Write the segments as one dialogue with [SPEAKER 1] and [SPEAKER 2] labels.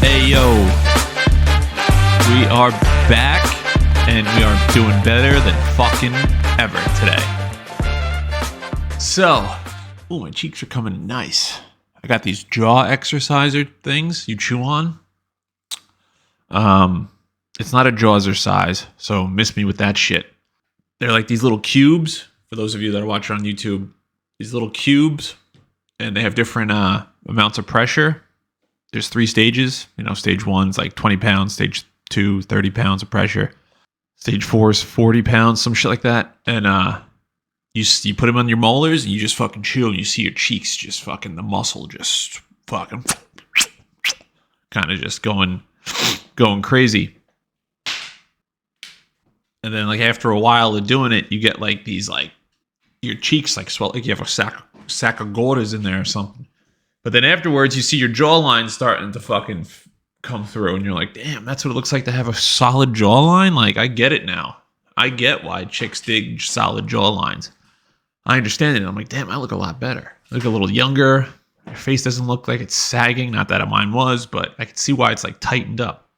[SPEAKER 1] Hey yo, we are back and we are doing better than fucking ever today. So, oh, my cheeks are coming nice. I got these jaw exerciser things you chew on. It's not a Jawzrsize, so miss me with that shit. They're like these little cubes, for those of you that are watching on YouTube. These little cubes, and they have different amounts of pressure. There's 3 stages. You know, stage 1's like 20 pounds, stage 2, 30 pounds of pressure. Stage 4 is 40 pounds, some shit like that. And you put them on your molars and you just fucking chew and you see your cheeks just fucking, the muscle just fucking kind of just going crazy. And then like after a while of doing it, you get like these like your cheeks like swell, like you have a sack of Gordas in there or something. But then afterwards, you see your jawline starting to fucking come through, and you're like, damn, that's what it looks like to have a solid jawline? Like, I get it now. I get why chicks dig solid jawlines. I understand it. I'm like, damn, I look a lot better. I look a little younger. Your face doesn't look like it's sagging. Not that mine was, but I can see why it's like tightened up.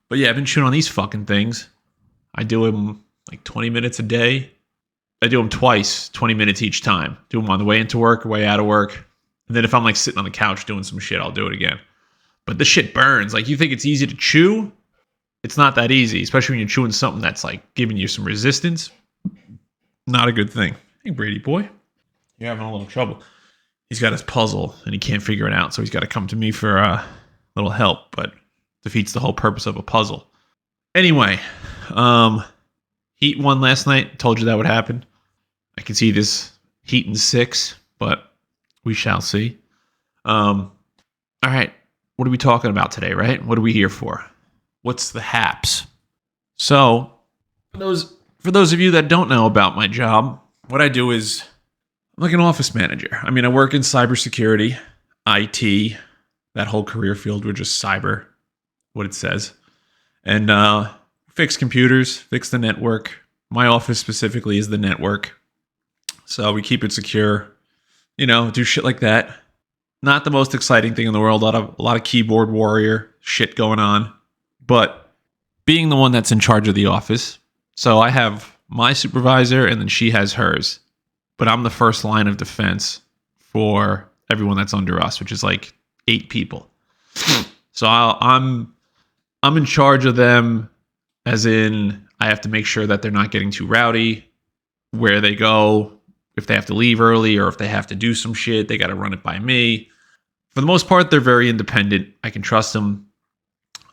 [SPEAKER 1] But yeah, I've been chewing on these fucking things. I do them like 20 minutes a day. I do them twice, 20 minutes each time. Do them on the way into work, way out of work. And then if I'm like sitting on the couch doing some shit, I'll do it again. But the shit burns. Like, you think it's easy to chew? It's not that easy, especially when you're chewing something that's like giving you some resistance. Not a good thing. Hey, Brady boy, you're having a little trouble. He's got his puzzle and he can't figure it out, so he's got to come to me for a little help, but defeats the whole purpose of a puzzle. Anyway, Heat won last night. Told you that would happen. I can see this Heat in 6, but we shall see. All right. What are we talking about today, right? What are we here for? What's the haps? So, for those of you that don't know about my job, what I do is I'm like an office manager. I mean, I work in cybersecurity, IT, that whole career field. We're just cyber, what it says. And fix computers, fix the network. My office specifically is the network. So we keep it secure, you know, do shit like that. Not the most exciting thing in the world. A lot of keyboard warrior shit going on. But being the one that's in charge of the office, so I have my supervisor and then she has hers. But I'm the first line of defense for everyone that's under us, which is like 8 people. So I'm in charge of them, as in I have to make sure that they're not getting too rowdy, where they go, if they have to leave early or if they have to do some shit, they got to run it by me. For the most part, they're very independent. I can trust them.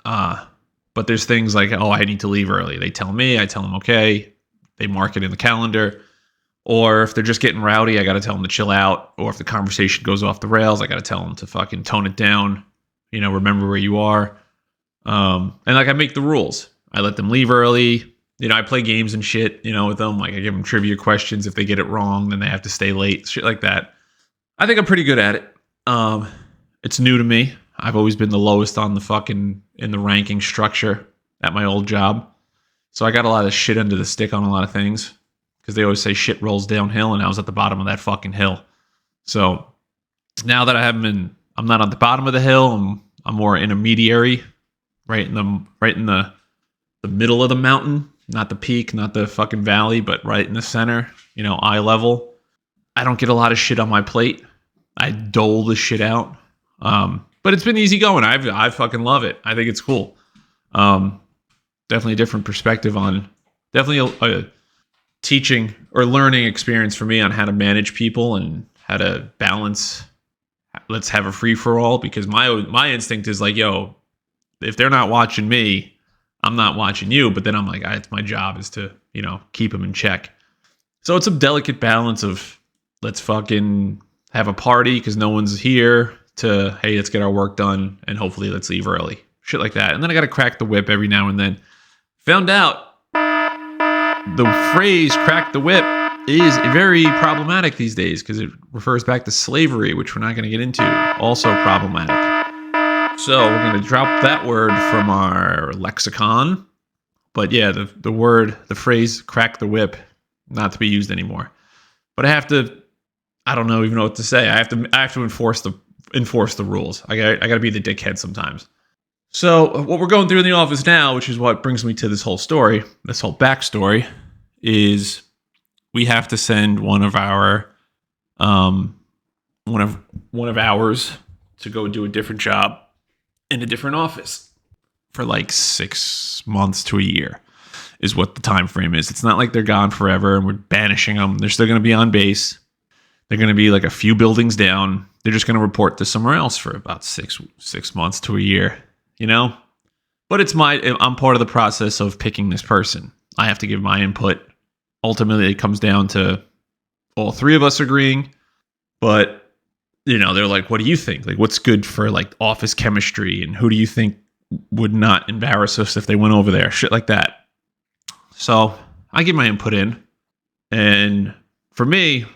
[SPEAKER 1] But there's things like, oh, I need to leave early. They tell me, I tell them, okay. They mark it in the calendar. Or if they're just getting rowdy, I got to tell them to chill out. Or if the conversation goes off the rails, I got to tell them to fucking tone it down. You know, remember where you are. And like, I make the rules. I let them leave early. You know, I play games and shit, you know, with them. Like, I give them trivia questions. If they get it wrong, then they have to stay late. Shit like that. I think I'm pretty good at it. It's new to me. I've always been the lowest on the fucking, in the ranking structure at my old job. So I got a lot of shit under the stick on a lot of things. Because they always say shit rolls downhill, and I was at the bottom of that fucking hill. So now that I'm not on the bottom of the hill. I'm more intermediary, right in the middle of the mountain, not the peak, not the fucking valley, but right in the center. You know, eye level. I don't get a lot of shit on my plate. I dole the shit out. But it's been easy going. I fucking love it. I think it's cool. Definitely a different perspective on. Definitely a teaching or learning experience for me on how to manage people and how to balance. Let's have a free for all, because my instinct is like, yo, if they're not watching me, I'm not watching you. But then I'm like, it's my job is to, you know, keep them in check. So it's a delicate balance of let's fucking have a party because no one's here to, hey, let's get our work done and hopefully let's leave early. Shit like that. And then I got to crack the whip every now and then. Found out the phrase crack the whip is very problematic these days because it refers back to slavery, which we're not going to get into. Also problematic. So we're going to drop that word from our lexicon. But yeah, the phrase crack the whip, not to be used anymore. But I don't even know what to say. I have to enforce enforce the rules. I got to be the dickhead sometimes. So what we're going through in the office now, which is what brings me to this whole story, this whole backstory, is we have to send one of our ours to go do a different job in a different office for like 6 months to a year is what the time frame is. It's not like they're gone forever and we're banishing them. They're still going to be on base. They're going to be like a few buildings down. They're just going to report to somewhere else for about six months to a year, you know? But I'm part of the process of picking this person. I have to give my input. Ultimately, it comes down to all three of us agreeing. But, you know, they're like, what do you think? Like, what's good for like office chemistry? And who do you think would not embarrass us if they went over there? Shit like that. So I give my input in. And for me,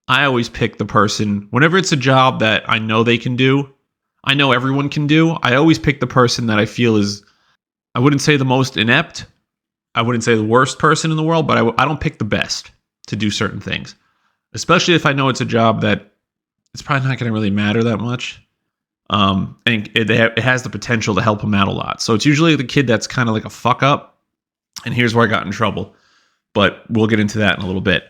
[SPEAKER 1] I always pick the person, whenever it's a job that I know they can do, I know everyone can do, I always pick the person that I feel is, I wouldn't say the most inept, I wouldn't say the worst person in the world, but I don't pick the best to do certain things. Especially if I know it's a job that it's probably not going to really matter that much. And it has the potential to help them out a lot. So it's usually the kid that's kind of like a fuck up. And here's where I got in trouble. But we'll get into that in a little bit.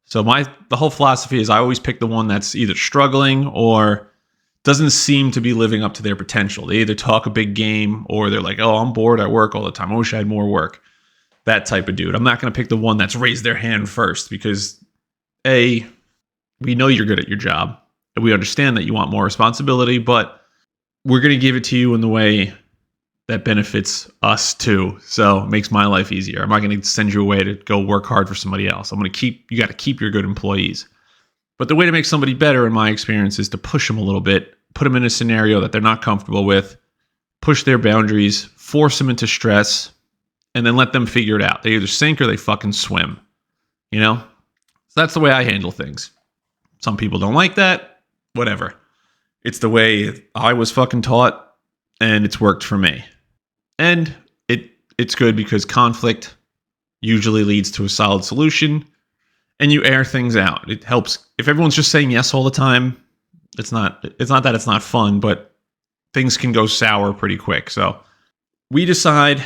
[SPEAKER 1] So the whole philosophy is I always pick the one that's either struggling or doesn't seem to be living up to their potential. They either talk a big game or they're like, oh, I'm bored at work all the time. I wish I had more work. That type of dude. I'm not going to pick the one that's raised their hand first because A, we know you're good at your job. And we understand that you want more responsibility, but we're going to give it to you in the way that benefits us too. So it makes my life easier. I'm not going to send you away to go work hard for somebody else. You got to keep your good employees. But the way to make somebody better, in my experience, is to push them a little bit, put them in a scenario that they're not comfortable with, push their boundaries, force them into stress, and then let them figure it out. They either sink or they fucking swim, you know? So that's the way I handle things. Some people don't like that. Whatever. It's the way I was fucking taught, and it's worked for me. And it's good because conflict usually leads to a solid solution, and you air things out. It helps. If everyone's just saying yes all the time, it's not that it's not fun, but things can go sour pretty quick. So we decide,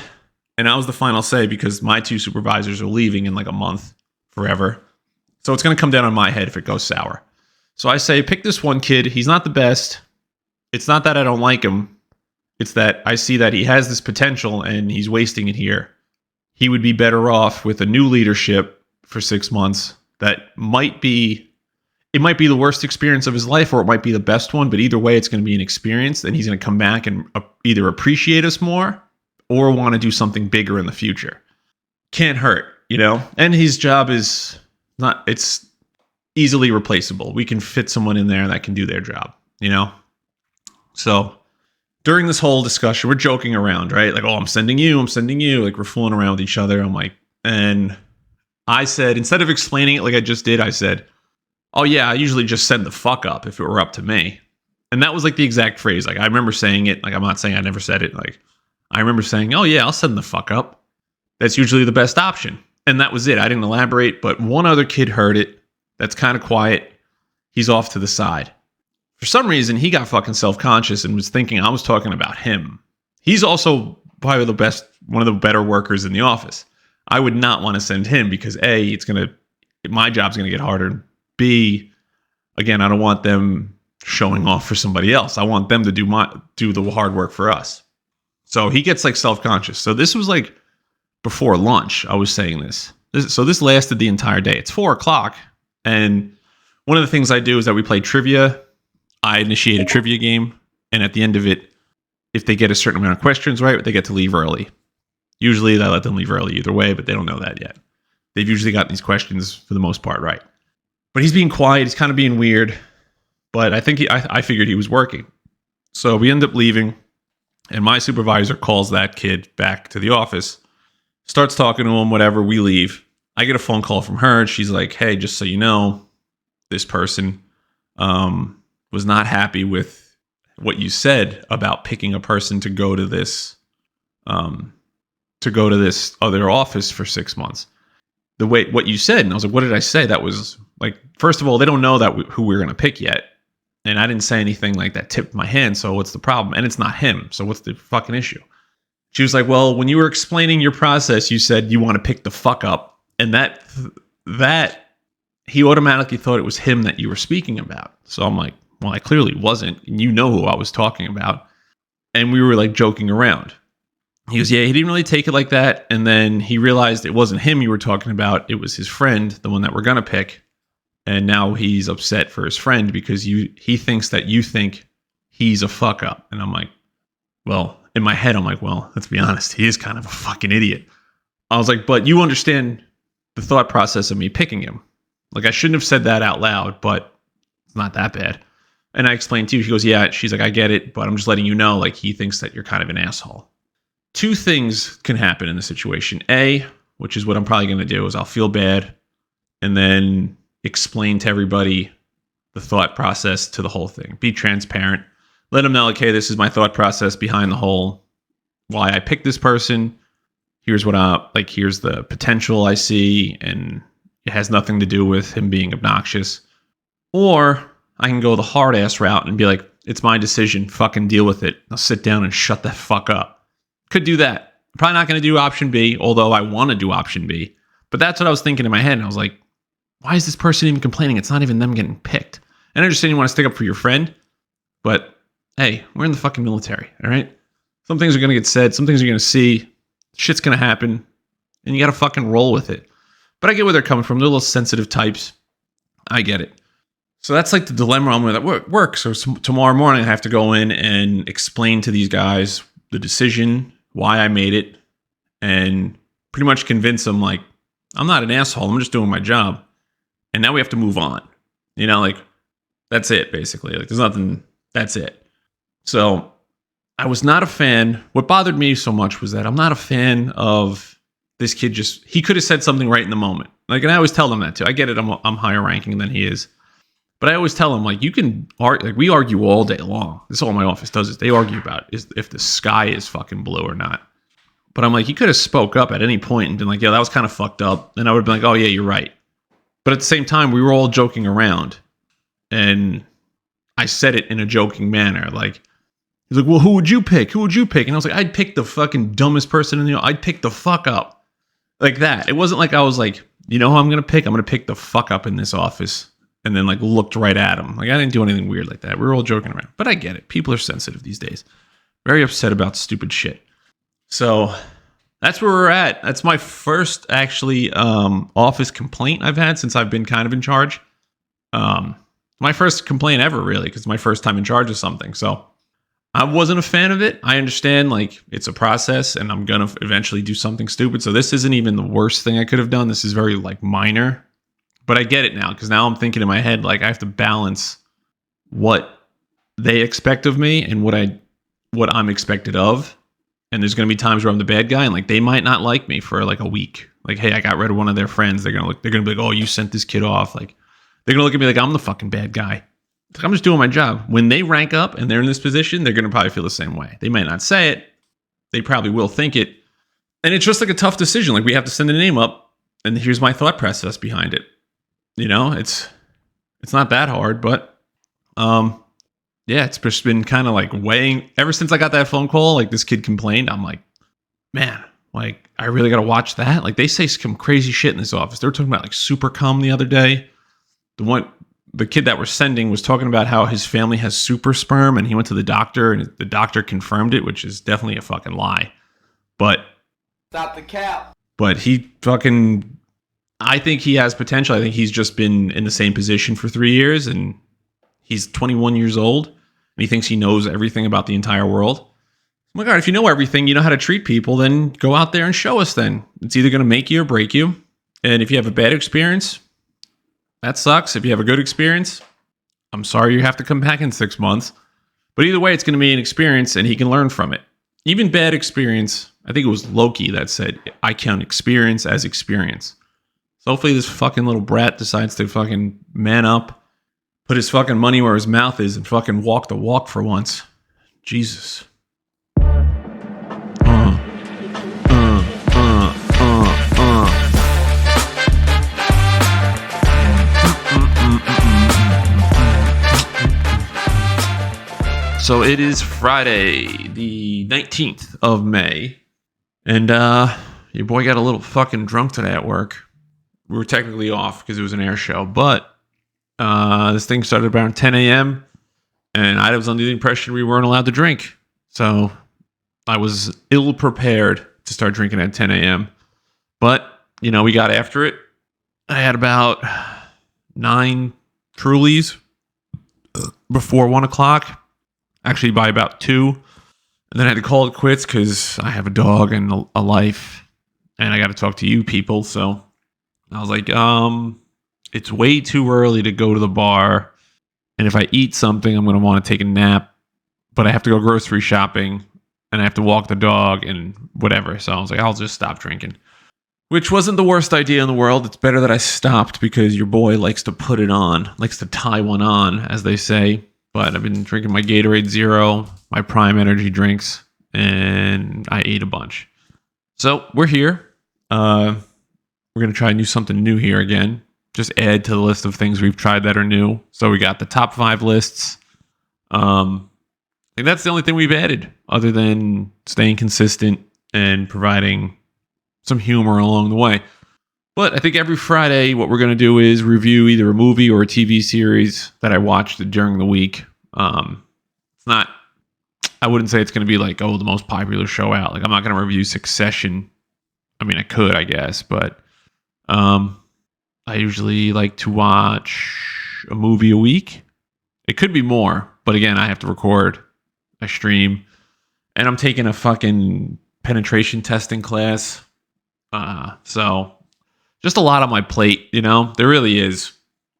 [SPEAKER 1] and that was the final say because my two supervisors are leaving in like a month forever. So it's going to come down on my head if it goes sour. So I say, pick this one kid. He's not the best. It's not that I don't like him. It's that I see that he has this potential and he's wasting it here. He would be better off with a new leadership for 6 months that might be the worst experience of his life or it might be the best one, but either way, it's going to be an experience and he's going to come back and either appreciate us more or want to do something bigger in the future. Can't hurt, you know? And his job it's easily replaceable. We can fit someone in there that can do their job, you know? So during this whole discussion, we're joking around, right? Like, oh, I'm sending you. Like, we're fooling around with each other. I'm like, and I said, instead of explaining it like I just did, I said, oh, yeah, I usually just send the fuck up if it were up to me. And that was like the exact phrase. Like, I remember saying it. Like, I'm not saying I never said it. Like, I remember saying, oh, yeah, I'll send the fuck up. That's usually the best option. And that was it. I didn't elaborate, but one other kid heard it. That's kind of quiet. He's off to the side. For some reason, he got fucking self-conscious and was thinking I was talking about him. He's also probably one of the better workers in the office. I would not want to send him because A, my job's gonna get harder. B, again, I don't want them showing off for somebody else. I want them to do the hard work for us. So he gets like self-conscious. So this was like before lunch. I was saying this. So this lasted the entire day. It's 4:00, and one of the things I do is that we play trivia. I initiate a trivia game, and at the end of it, if they get a certain amount of questions right, they get to leave early. Usually, I let them leave early either way, but they don't know that yet. They've usually gotten these questions for the most part right. But he's being quiet. He's kind of being weird. But I think I figured he was working. So we end up leaving, and my supervisor calls that kid back to the office, starts talking to him, whatever, we leave. I get a phone call from her, and she's like, hey, just so you know, this person was not happy with what you said about picking a person to go to this other office for 6 months. What you said, and I was like, what did I say? That was like, first of all, they don't know who we're going to pick yet. And I didn't say anything like that tipped my hand. So what's the problem? And it's not him. So what's the fucking issue? She was like, well, when you were explaining your process, you said you want to pick the fuck up. And that he automatically thought it was him that you were speaking about. So I'm like, well, I clearly wasn't. And you know who I was talking about. And we were like joking around. He goes, yeah, he didn't really take it like that. And then he realized it wasn't him you were talking about. It was his friend, the one that we're going to pick. And now he's upset for his friend because he thinks that you think he's a fuck up. And I'm like, well, in my head, I'm like, well, let's be honest. He is kind of a fucking idiot. I was like, but you understand the thought process of me picking him. Like, I shouldn't have said that out loud, but it's not that bad. And I explained to you, she goes, yeah, she's like, I get it, but I'm just letting you know, like, he thinks that you're kind of an asshole. Two things can happen in the situation. A, which is what I'm probably going to do, is I'll feel bad and then explain to everybody the thought process to the whole thing. Be transparent. Let them know, okay, this is my thought process behind the whole, why I picked this person. Here's here's the potential I see, and it has nothing to do with him being obnoxious. Or I can go the hard ass route and be like, it's my decision, fucking deal with it. I'll sit down and shut the fuck up. Could do that. I'm probably not going to do option B, although I want to do option B. But that's what I was thinking in my head. And I was like, why is this person even complaining? It's not even them getting picked. And I understand you want to stick up for your friend, but hey, we're in the fucking military, all right? Some things are going to get said. Some things you're going to see. Shit's going to happen. And you got to fucking roll with it. But I get where they're coming from. They're little sensitive types. I get it. So that's like the dilemma I'm with at work. So tomorrow morning, I have to go in and explain to these guys the decision, why I made it, and pretty much convince them, like, I'm not an asshole. I'm just doing my job. And now we have to move on. You know, like, that's it, basically. Like, there's nothing, that's it. So I was not a fan. What bothered me so much was that I'm not a fan of this kid he could have said something right in the moment. Like, and I always tell them that too. I get it. I'm higher ranking than he is. But I always tell them, like, you can argue, like, we argue all day long. This is all my office does is they argue about is if the sky is fucking blue or not. But I'm like, you could have spoke up at any point and been like, yeah, that was kind of fucked up. And I would have been like, oh yeah, you're right. But at the same time, we were all joking around. And I said it in a joking manner. Like, he's like, well, who would you pick? Who would you pick? And I was like, I'd pick the fucking dumbest person in the, I'd pick the fuck up. Like that. It wasn't like I was like, you know who I'm going to pick? I'm going to pick the fuck up in this office. And then like looked right at him. Like, I didn't do anything weird like that. We were all joking around. But I get it. People are sensitive these days. Very upset about stupid shit. So that's where we're at. That's my first actually office complaint I've had since I've been kind of in charge. My first complaint ever, really, because it's my first time in charge of something. So I wasn't a fan of it. I understand, like, it's a process and I'm going to eventually do something stupid. So this isn't even the worst thing I could have done. This is very, like, minor. But I get it now, because now I'm thinking in my head, like, I have to balance what they expect of me and what I'm expected of. And there's going to be times where I'm the bad guy, and like they might not like me for like a week. Like, hey, I got rid of one of their friends. They're gonna be like, oh, you sent this kid off. Like, they're gonna look at me like I'm the fucking bad guy. It's like, I'm just doing my job. When they rank up and they're in this position, they're gonna probably feel the same way. They might not say it. They probably will think it. And it's just like a tough decision. Like, we have to send a name up, and here's my thought process behind it. You know, it's not that hard, but yeah, it's just been kind of like weighing ever since I got that phone call. Like, this kid complained. I'm like, man, like, I really got to watch that. Like, they say some crazy shit in this office. They were talking about like super cum the other day. The kid that we're sending was talking about how his family has super sperm, and he went to the doctor and the doctor confirmed it, which is definitely a fucking lie. But
[SPEAKER 2] stop the cap.
[SPEAKER 1] But he fucking, I think he has potential. I think he's just been in the same position for 3 years, and he's 21 years old, and he thinks he knows everything about the entire world. Oh my God, if you know everything, you know how to treat people, then go out there and show us then. It's either going to make you or break you. And if you have a bad experience, that sucks. If you have a good experience, I'm sorry you have to come back in 6 months. But either way, it's going to be an experience, and he can learn from it. Even bad experience, I think it was Loki that said, I count experience as experience. So hopefully this fucking little brat decides to fucking man up, put his fucking money where his mouth is, and fucking walk the walk for once. Jesus. So it is Friday, the 19th of May, and your boy got a little fucking drunk today at work. We were technically off because it was an air show, but this thing started around 10 a.m., and I was under the impression we weren't allowed to drink. So I was ill prepared to start drinking at 10 a.m., but, you know, we got after it. I had about 9 Trulies before 1 o'clock. Actually, by about 2. And then I had to call it quits because I have a dog and a life. And I got to talk to you people. So I was like, it's way too early to go to the bar. And if I eat something, I'm going to want to take a nap. But I have to go grocery shopping. And I have to walk the dog and whatever. So I was like, I'll just stop drinking. Which wasn't the worst idea in the world. It's better that I stopped because your boy likes to put it on. Likes to tie one on, as they say. But I've been drinking my Gatorade Zero, my Prime Energy drinks, and I ate a bunch. So we're here. We're going to try and do something new here again. Just add to the list of things we've tried that are new. So we got the top 5 lists. I think that's the only thing we've added, other than staying consistent and providing some humor along the way. But I think every Friday, what we're going to do is review either a movie or a TV series that I watched during the week. It's not, I wouldn't say it's going to be like, oh, the most popular show out. Like, I'm not going to review Succession. I mean, I could, I guess, but I usually like to watch a movie a week. It could be more, but again, I have to record, I stream, and I'm taking a fucking penetration testing class. So just a lot on my plate, you know, there really is.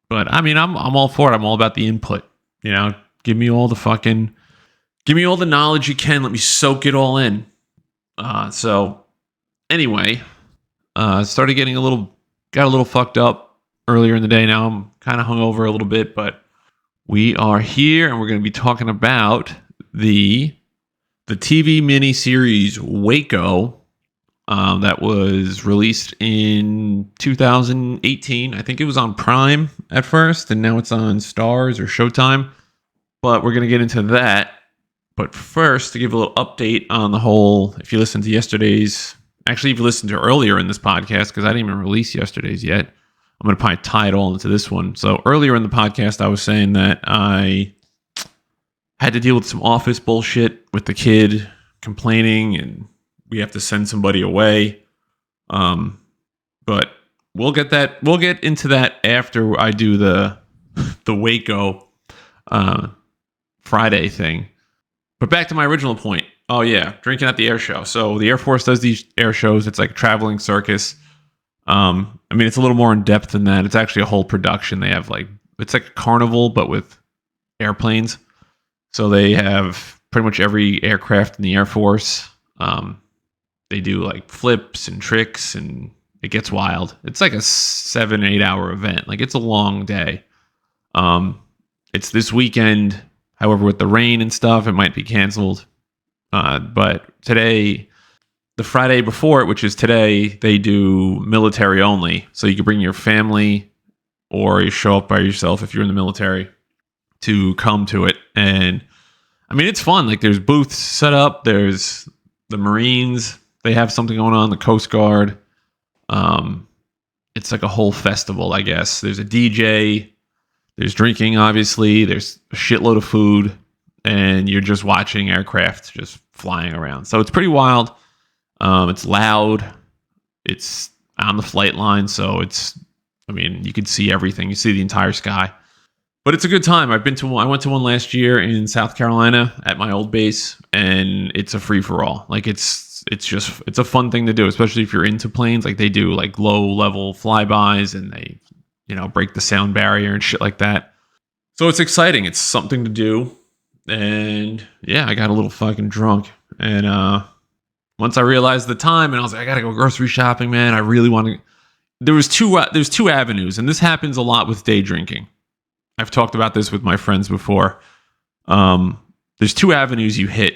[SPEAKER 1] But I mean, I'm all for it. I'm all about the input, you know, give me all the knowledge you can. Let me soak it all in. So anyway, started getting got a little fucked up earlier in the day. Now I'm kind of hungover a little bit, but we are here and we're going to be talking about the TV miniseries Waco. That was released in 2018. I think it was on Prime at first, and now it's on Starz or Showtime. But we're going to get into that. But first, to give a little update on the whole, if you listened to yesterday's, actually, if you listened to earlier in this podcast, because I didn't even release yesterday's yet, I'm going to probably tie it all into this one. So earlier in the podcast, I was saying that I had to deal with some office bullshit with the kid complaining and we have to send somebody away. But we'll get into that after I do the Waco Friday thing. But back to my original point. Oh yeah, drinking at the air show. So the Air Force does these air shows. It's like a traveling circus. I mean, it's a little more in depth than that. It's actually a whole production. They have it's like a carnival, but with airplanes. So they have pretty much every aircraft in the Air Force. They do like flips and tricks and it gets wild. It's like a 7-8 hour event. Like, it's a long day. It's this weekend. However, with the rain and stuff, it might be canceled. But today, the Friday before it, which is today, they do military only. So you can bring your family or you show up by yourself if you're in the military to come to it. And I mean, it's fun. Like, there's booths set up. There's the Marines. They have something going on, the Coast Guard. It's like a whole festival, I guess. There's a DJ. There's drinking, obviously. There's a shitload of food. And you're just watching aircraft just flying around. So it's pretty wild. It's loud. It's on the flight line. So you can see everything. You see the entire sky. But it's a good time. I went to one last year in South Carolina at my old base. And it's a free-for-all. Like, it's a fun thing to do, especially if you're into planes. Like, they do like low level flybys and they, break the sound barrier and shit like that. So it's exciting. It's something to do. And yeah, I got a little fucking drunk. And once I realized the time and I was like, I got to go grocery shopping, man. I really want to. There's two avenues. And this happens a lot with day drinking. I've talked about this with my friends before. There's 2 avenues you hit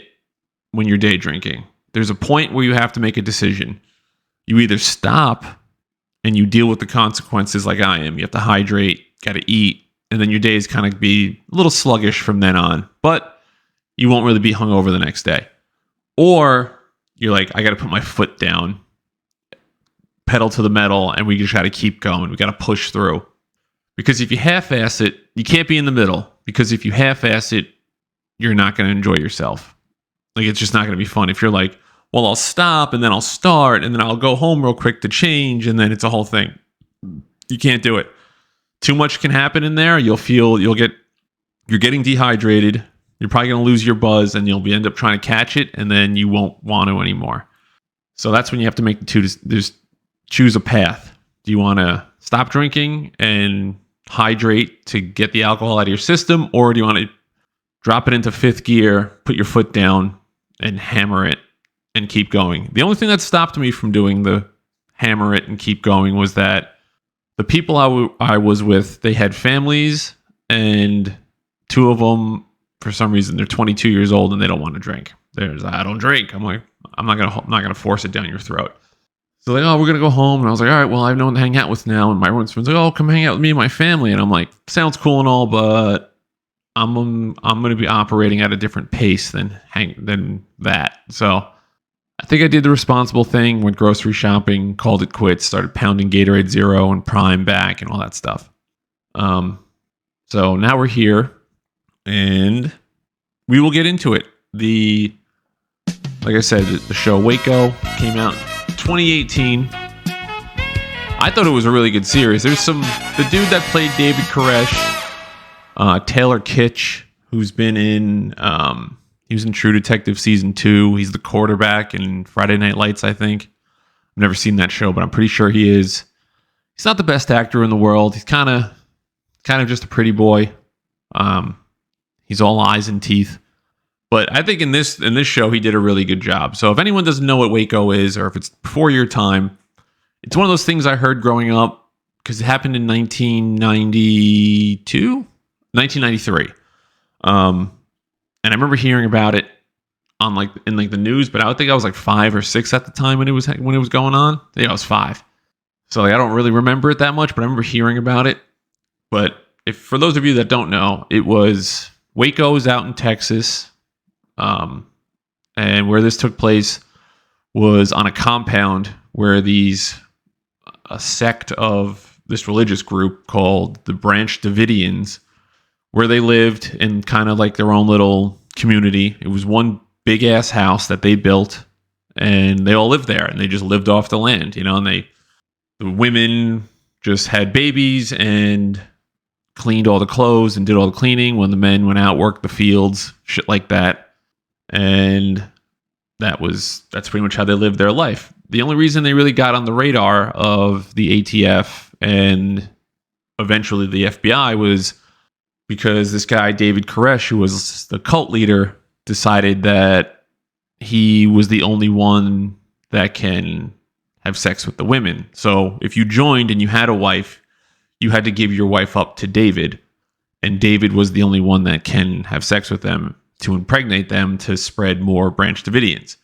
[SPEAKER 1] when you're day drinking. There's a point where you have to make a decision. You either stop and you deal with the consequences like I am. You have to hydrate, got to eat, and then your days kind of be a little sluggish from then on. But you won't really be hungover the next day. Or you're like, I got to put my foot down, pedal to the metal, and we just got to keep going. We got to push through. Because if you half-ass it, you can't be in the middle. Because if you half-ass it, you're not going to enjoy yourself. Like, it's just not going to be fun. If you're like, well, I'll stop, and then I'll start, and then I'll go home real quick to change, and then it's a whole thing. You can't do it. Too much can happen in there. You're getting dehydrated. You're probably going to lose your buzz, and you'll end up trying to catch it, and then you won't want to anymore. So that's when you have to make the two. Just choose a path. Do you want to stop drinking and hydrate to get the alcohol out of your system, or do you want to drop it into fifth gear, put your foot down, and hammer it and keep going? The only thing that stopped me from doing the hammer it and keep going was that the people I was with, they had families, and two of them, for some reason, they're 22 years old and they don't want to drink. I don't drink. I'm like, I'm not gonna force it down your throat. So like, oh, we're gonna go home, and I was like, all right, well, I have no one to hang out with now. And my friend's like, oh, come hang out with me and my family. And I'm like, sounds cool and all, but I'm gonna be operating at a different pace than that. So I think I did the responsible thing, went grocery shopping, called it quits, started pounding Gatorade Zero and Prime back and all that stuff. So now we're here, and we will get into it. Like I said, the show Waco came out in 2018. I thought it was a really good series. There's the dude that played David Koresh, Taylor Kitsch, who's been in, he was in True Detective Season 2. He's the quarterback in Friday Night Lights, I think. I've never seen that show, but I'm pretty sure he is. He's not the best actor in the world. He's kind of just a pretty boy. He's all eyes and teeth. But I think in this show, he did a really good job. So if anyone doesn't know what Waco is, or if it's before your time, it's one of those things I heard growing up, because it happened in 1993. And I remember hearing about it on in the news, but I think I was like 5 or 6 at the time when it was going on. Yeah, I was 5. So I don't really remember it that much, but I remember hearing about it. But for those of you that don't know, Waco is out in Texas. And where this took place was on a compound where a sect of this religious group called the Branch Davidians, where they lived in kind of like their own little community. It was one big ass house that they built, and they all lived there, and they just lived off the land, and the women just had babies and cleaned all the clothes and did all the cleaning when the men went out, worked the fields, shit like that. And that's pretty much how they lived their life. The only reason they really got on the radar of the ATF and eventually the FBI was because this guy, David Koresh, who was the cult leader, decided that he was the only one that can have sex with the women. So if you joined and you had a wife, you had to give your wife up to David. And David was the only one that can have sex with them to impregnate them to spread more Branch Davidians.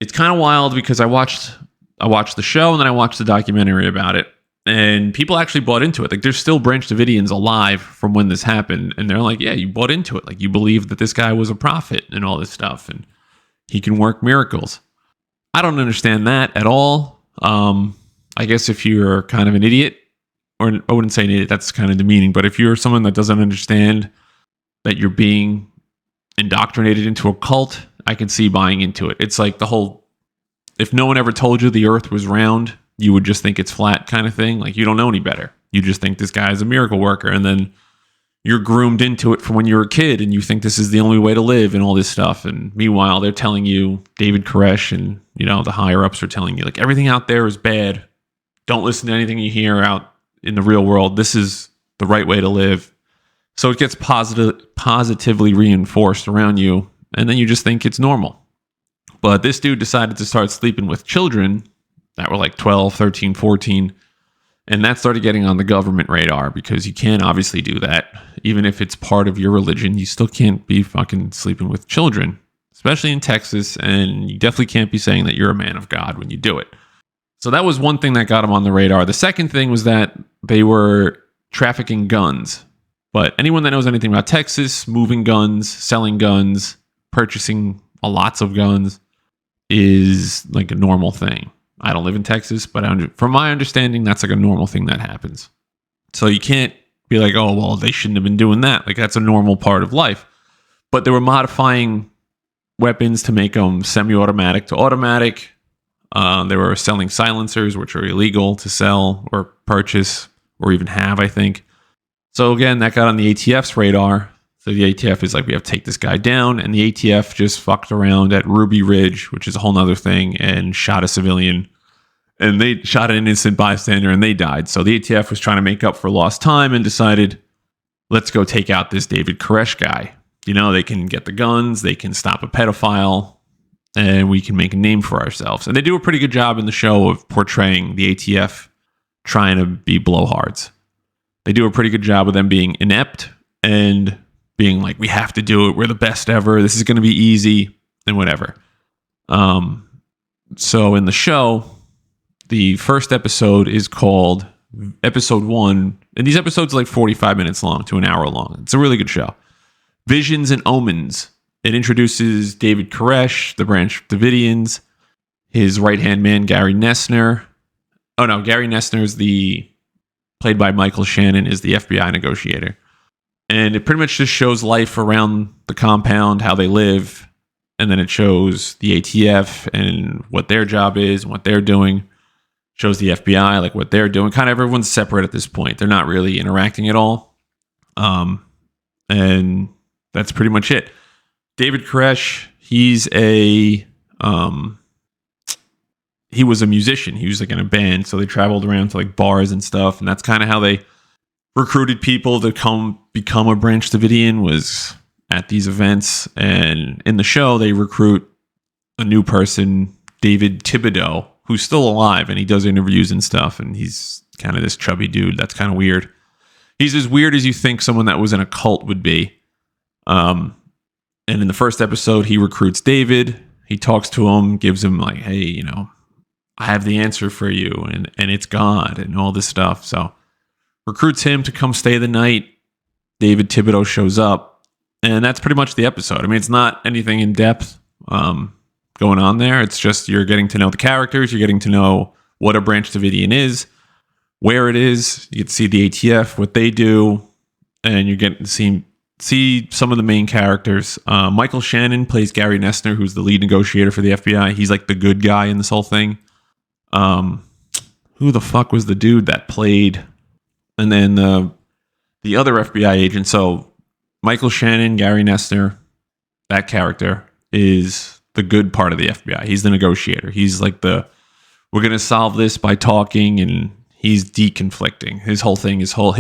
[SPEAKER 1] It's kind of wild because I watched the show and then I watched the documentary about it, and people actually bought into it. Like, there's still Branch Davidians alive from when this happened, and they're like, yeah, you bought into it. Like, you believe that this guy was a prophet and all this stuff, and he can work miracles. I don't understand that at all. I guess if you're kind of an idiot, or I wouldn't say an idiot, that's kind of demeaning, but if you're someone that doesn't understand that you're being indoctrinated into a cult, I can see buying into it. It's like if no one ever told you the earth was round, you would just think it's flat kind of thing. Like, you don't know any better. You just think this guy is a miracle worker, and then you're groomed into it from when you were a kid, and you think this is the only way to live and all this stuff. And meanwhile, they're telling you, David Koresh and the higher ups are telling you, like, everything out there is bad. Don't listen to anything you hear out in the real world. This is the right way to live. So it gets positively reinforced around you, and then you just think it's normal. But this dude decided to start sleeping with children that were like 12, 13, 14, and that started getting on the government radar, because you can't obviously do that. Even if it's part of your religion, you still can't be fucking sleeping with children, especially in Texas, and you definitely can't be saying that you're a man of God when you do it. So that was one thing that got him on the radar. The second thing was that they were trafficking guns. But anyone that knows anything about Texas, moving guns, selling guns, purchasing lots of guns is like a normal thing. I don't live in Texas, but from my understanding, that's like a normal thing that happens. So you can't be like, oh, well, they shouldn't have been doing that. Like, that's a normal part of life. But they were modifying weapons to make them semi-automatic to automatic. They were selling silencers, which are illegal to sell or purchase or even have, I think. So again, that got on the ATF's radar. So the ATF is like, we have to take this guy down. And the ATF just fucked around at Ruby Ridge, which is a whole nother thing, and shot a civilian. And they shot an innocent bystander and they died. So the ATF was trying to make up for lost time and decided, let's go take out this David Koresh guy. You know, they can get the guns, they can stop a pedophile, and we can make a name for ourselves. And they do a pretty good job in the show of portraying the ATF trying to be blowhards. They do a pretty good job of them being inept and being like, we have to do it. We're the best ever. This is going to be easy and whatever. So in the show, the first episode is called Episode 1. And these episodes are like 45 minutes long to an hour long. It's a really good show. Visions and Omens. It introduces David Koresh, the Branch Davidians, his right-hand man, Gary Nessner. Oh, no, Gary Nessner is played by Michael Shannon, is the FBI negotiator. And it pretty much just shows life around the compound, how they live, and then it shows the ATF and what their job is and what they're doing. Shows the FBI, like what they're doing. Kind of everyone's separate at this point. They're not really interacting at all. And that's pretty much it. David Koresh, he was a musician. He was like in a band, so they traveled around to like bars and stuff, and that's kind of how they recruited people to become a Branch Davidian, was at these events. And in the show, they recruit a new person, David Thibodeau, who's still alive, and he does interviews and stuff, and he's kind of this chubby dude that's kind of weird. He's as weird as you think someone that was in a cult would be. And in the first episode, he recruits David. He talks to him, gives him like, hey, you know, I have the answer for you, and it's God and all this stuff. So recruits him to come stay the night. David Thibodeau shows up, and that's pretty much the episode. I mean, it's not anything in depth going on there. It's just you're getting to know the characters. You're getting to know what a Branch Davidian is, where it is. You get to see the ATF, what they do, and you're getting to see some of the main characters. Michael Shannon plays Gary Nessner, who's the lead negotiator for the FBI. He's like the good guy in this whole thing. Who the fuck was the dude that played? And then the other FBI agent. So Michael Shannon, Gary Nessner, that character is the good part of the FBI. He's the negotiator. He's like we're going to solve this by talking, and he's deconflicting. His whole thing, his whole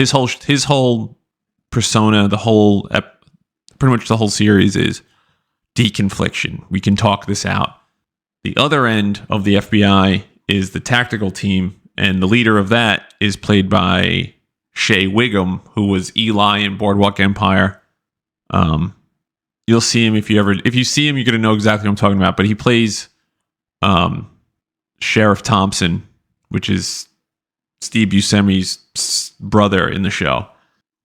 [SPEAKER 1] persona, pretty much the whole series is deconfliction. We can talk this out. The other end of the FBI is the tactical team, and the leader of that is played by Shea Wiggum, who was Eli in Boardwalk Empire. You'll see him if you see him, you're going to know exactly what I'm talking about. But he plays Sheriff Thompson, which is Steve Buscemi's brother in the show.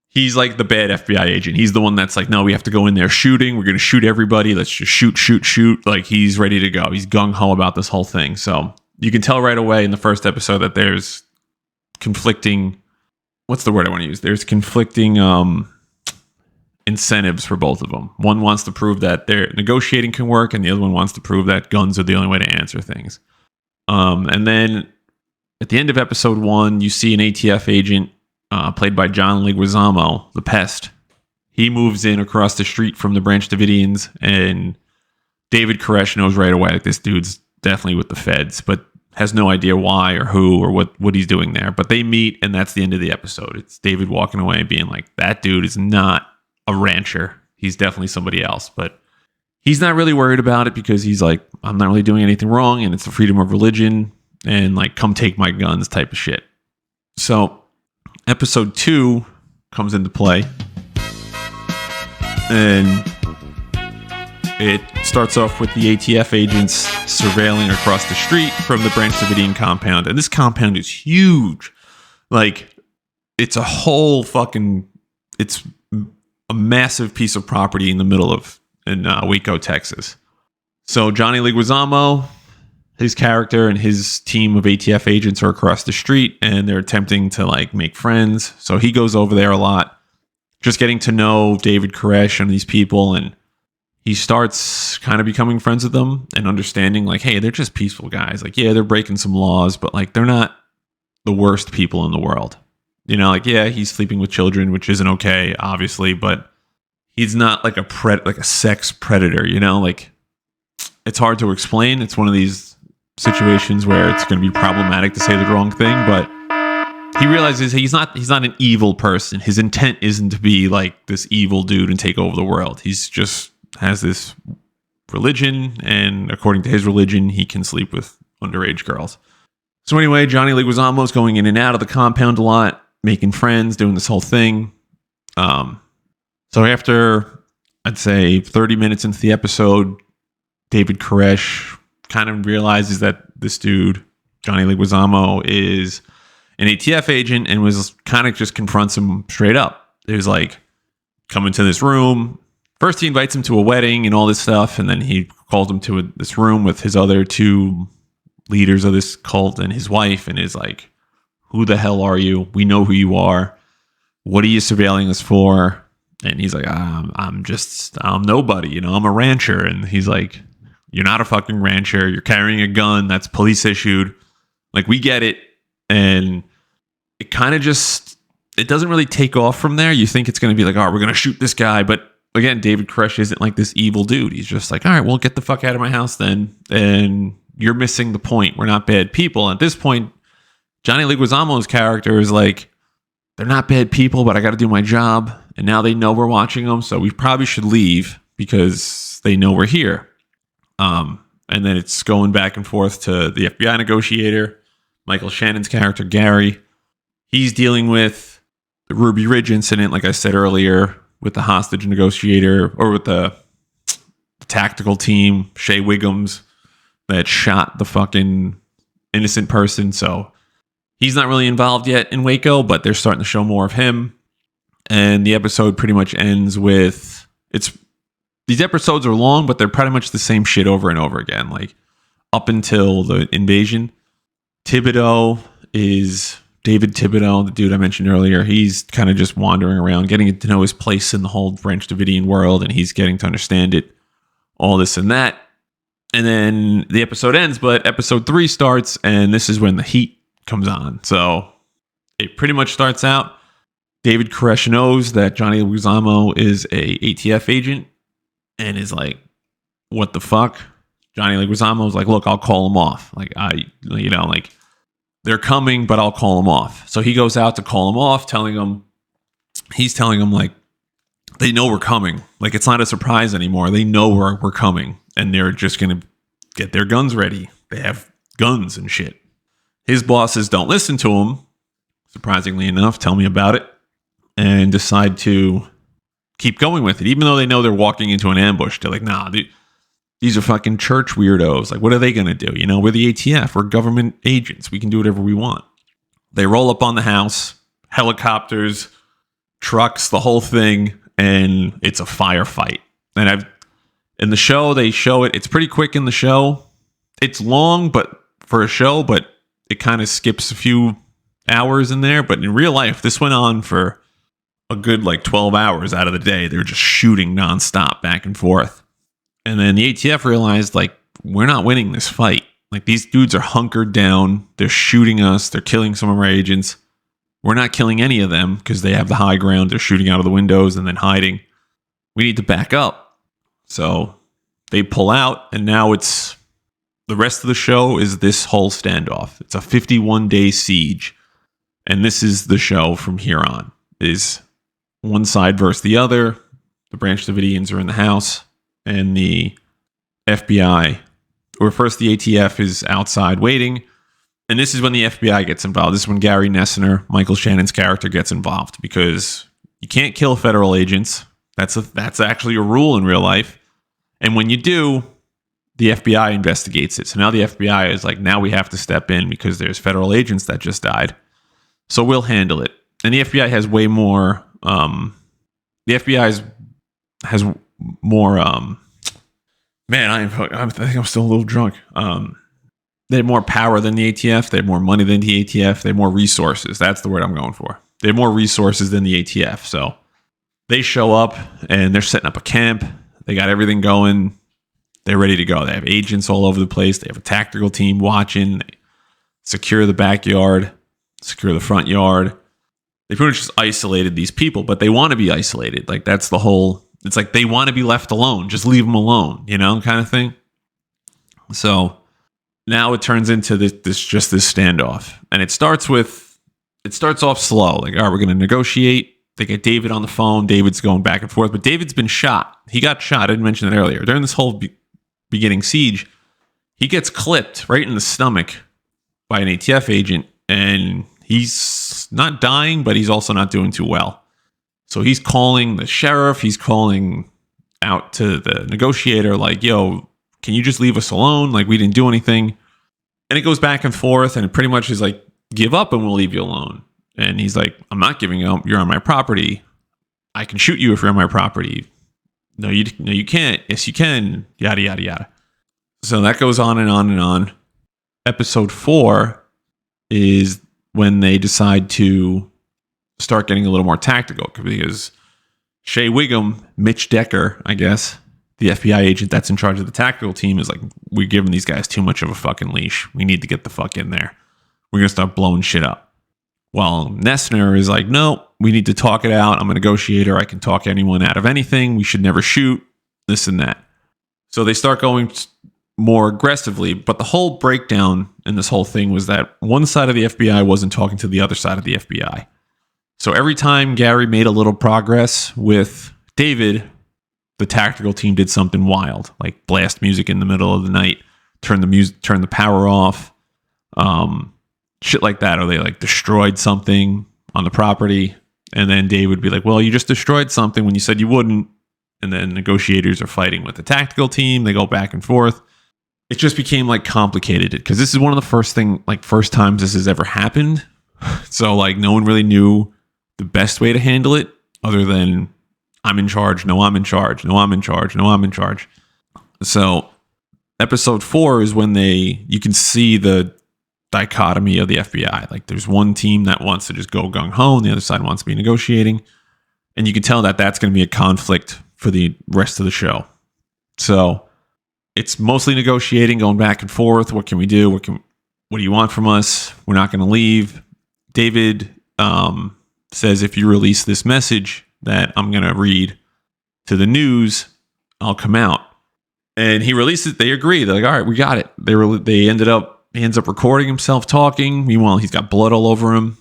[SPEAKER 1] He's like the bad FBI agent. He's the one that's like, no, we have to go in there shooting. We're going to shoot everybody. Let's just shoot. Like, he's ready to go. He's gung-ho about this whole thing. So you can tell right away in the first episode that there's conflicting... What's the word I want to use? There's conflicting incentives for both of them. One wants to prove that their negotiating can work, and the other one wants to prove that guns are the only way to answer things. And then at the end of episode 1, you see an ATF agent played by John Leguizamo, the Pest. He moves in across the street from the Branch Davidians, and David Koresh knows right away that this dude's definitely with the feds, but has no idea why or who or what he's doing there. But they meet, and that's the end of the episode. It's David walking away and being like, that dude is not a rancher. He's definitely somebody else. But he's not really worried about it because he's like, I'm not really doing anything wrong, and it's the freedom of religion, and like, come take my guns type of shit. So episode 2 comes into play, and it starts off with the ATF agents surveilling across the street from the Branch Davidian compound. And this compound is huge. Like, it's a massive piece of property in the middle of in Waco, Texas. So Johnny Leguizamo, his character and his team of ATF agents are across the street, and they're attempting to like make friends. So he goes over there a lot, just getting to know David Koresh and these people, and he starts kind of becoming friends with them and understanding like, hey, they're just peaceful guys. Like, yeah, they're breaking some laws, but like they're not the worst people in the world. You know, like, yeah, he's sleeping with children, which isn't okay, obviously, but he's not like a sex predator, you know? Like, it's hard to explain. It's one of these situations where it's going to be problematic to say the wrong thing, but he realizes he's not an evil person. His intent isn't to be like this evil dude and take over the world. He's just has this religion, and according to his religion, he can sleep with underage girls. So anyway, Johnny Leguizamo is going in and out of the compound a lot, making friends, doing this whole thing. So after, I'd say, 30 minutes into the episode, David Koresh kind of realizes that this dude, Johnny Leguizamo, is an ATF agent, and was kind of just confronts him straight up. It was like, come into this room. First, he invites him to a wedding and all this stuff, and then he calls him to this room with his other two leaders of this cult and his wife, and is like, who the hell are you? We know who you are. What are you surveilling us for? And he's like, I'm nobody, you know, I'm a rancher. And he's like, you're not a fucking rancher. You're carrying a gun that's police issued. Like, we get it. And it kind of just, it doesn't really take off from there. You think it's going to be like, oh, we're going to shoot this guy. But again, David Koresh isn't like this evil dude. He's just like, all right, well, get the fuck out of my house then. And you're missing the point. We're not bad people. At this point, Johnny Leguizamo's character is like, they're not bad people, but I got to do my job. And now they know we're watching them. So we probably should leave because they know we're here. And then it's going back and forth to the FBI negotiator, Michael Shannon's character, Gary. He's dealing with the Ruby Ridge incident, like I said earlier, with the hostage negotiator, or with the tactical team, Shea Wiggums, that shot the fucking innocent person. So he's not really involved yet in Waco, but they're starting to show more of him. And the episode pretty much ends with, these episodes are long, but they're pretty much the same shit over and over again. Like, up until the invasion, David Thibodeau, the dude I mentioned earlier. He's kind of just wandering around, getting to know his place in the whole Branch Davidian world, and he's getting to understand it, all this and that. And then the episode ends, but episode 3 starts, and this is when the heat comes on. So it pretty much starts out, David Koresh knows that Johnny Leguizamo is a ATF agent, and is like, what the fuck? Johnny Leguizamo's like, look, I'll call him off. Like, they're coming, but I'll call them off. So he goes out to call them off, he's telling them like, they know we're coming. Like, it's not a surprise anymore. They know we're coming, and they're just going to get their guns ready. They have guns and shit. His bosses don't listen to him, surprisingly enough, tell me about it, and decide to keep going with it. Even though they know they're walking into an ambush, they're like, nah, these are fucking church weirdos. Like, what are they going to do? You know, we're the ATF. We're government agents. We can do whatever we want. They roll up on the house, helicopters, trucks, the whole thing, and it's a firefight. And in the show, they show it. It's pretty quick in the show. It's long, but for a show, but it kind of skips a few hours in there. But in real life, this went on for a good 12 hours out of the day. They were just shooting nonstop back and forth. And then the ATF realized, we're not winning this fight. Like, these dudes are hunkered down. They're shooting us. They're killing some of our agents. We're not killing any of them because they have the high ground. They're shooting out of the windows and then hiding. We need to back up. So they pull out, and now it's the rest of the show is this whole standoff. It's a 51-day siege. And this is the show from here on, is one side versus the other. The Branch Davidians are in the house, and the FBI, or first the ATF is outside waiting. And this is when the FBI gets involved. This is when Gary Nessner, Michael Shannon's character, gets involved, because you can't kill federal agents. That's actually a rule in real life. And when you do, the FBI investigates it. So now the FBI is like, now we have to step in because there's federal agents that just died. So we'll handle it. And the FBI has way more, the FBI has more Man, I think I'm still a little drunk. They have more power than the ATF. They have more money than the ATF. They have more resources. That's the word I'm going for. They have more resources than the ATF. So they show up and they're setting up a camp. They got everything going. They're ready to go. They have agents all over the place. They have a tactical team watching. They secure the backyard, secure the front yard. They pretty much just isolated these people, but they want to be isolated. Like, that's the whole, it's like they want to be left alone. Just leave them alone, kind of thing. So now it turns into this standoff. And it starts off slow. Like, all right, we're going to negotiate. They get David on the phone. David's going back and forth, but David's been shot. He got shot. I didn't mention that earlier. During this whole beginning siege, he gets clipped right in the stomach by an ATF agent, and he's not dying, but he's also not doing too well. So he's calling the sheriff. He's calling out to the negotiator, like, yo, can you just leave us alone? Like, we didn't do anything. And it goes back and forth, and it pretty much is like, give up and we'll leave you alone. And he's like, I'm not giving up. You're on my property. I can shoot you if you're on my property. No, you can't. Yes, you can. Yada, yada, yada. So that goes on and on and on. Episode 4 is when they decide to start getting a little more tactical, because Shea Wiggum, Mitch Decker, I guess, the FBI agent that's in charge of the tactical team, is like, we're giving these guys too much of a fucking leash. We need to get the fuck in there. We're going to start blowing shit up. While Nessner is like, no, we need to talk it out. I'm a negotiator. I can talk anyone out of anything. We should never shoot, this and that. So they start going more aggressively. But the whole breakdown in this whole thing was that one side of the FBI wasn't talking to the other side of the FBI. So every time Gary made a little progress with David, the tactical team did something wild, like blast music in the middle of the night, turn the power off, shit like that. Or they like destroyed something on the property. And then Dave would be like, well, you just destroyed something when you said you wouldn't. And then negotiators are fighting with the tactical team. They go back and forth. It just became like complicated, because this is one of the first times this has ever happened. So like no one really knew the best way to handle it, other than I'm in charge. No, I'm in charge. No, I'm in charge. No, I'm in charge. So episode 4 is when you can see the dichotomy of the FBI. Like, there's one team that wants to just go gung ho, and the other side wants to be negotiating. And you can tell that that's going to be a conflict for the rest of the show. So it's mostly negotiating, going back and forth. What can we do? What do you want from us? We're not going to leave. David says, if you release this message that I'm going to read to the news, I'll come out. And he releases it. They agree. They're like, all right, we got it. He ends up recording himself talking. Meanwhile, he's got blood all over him.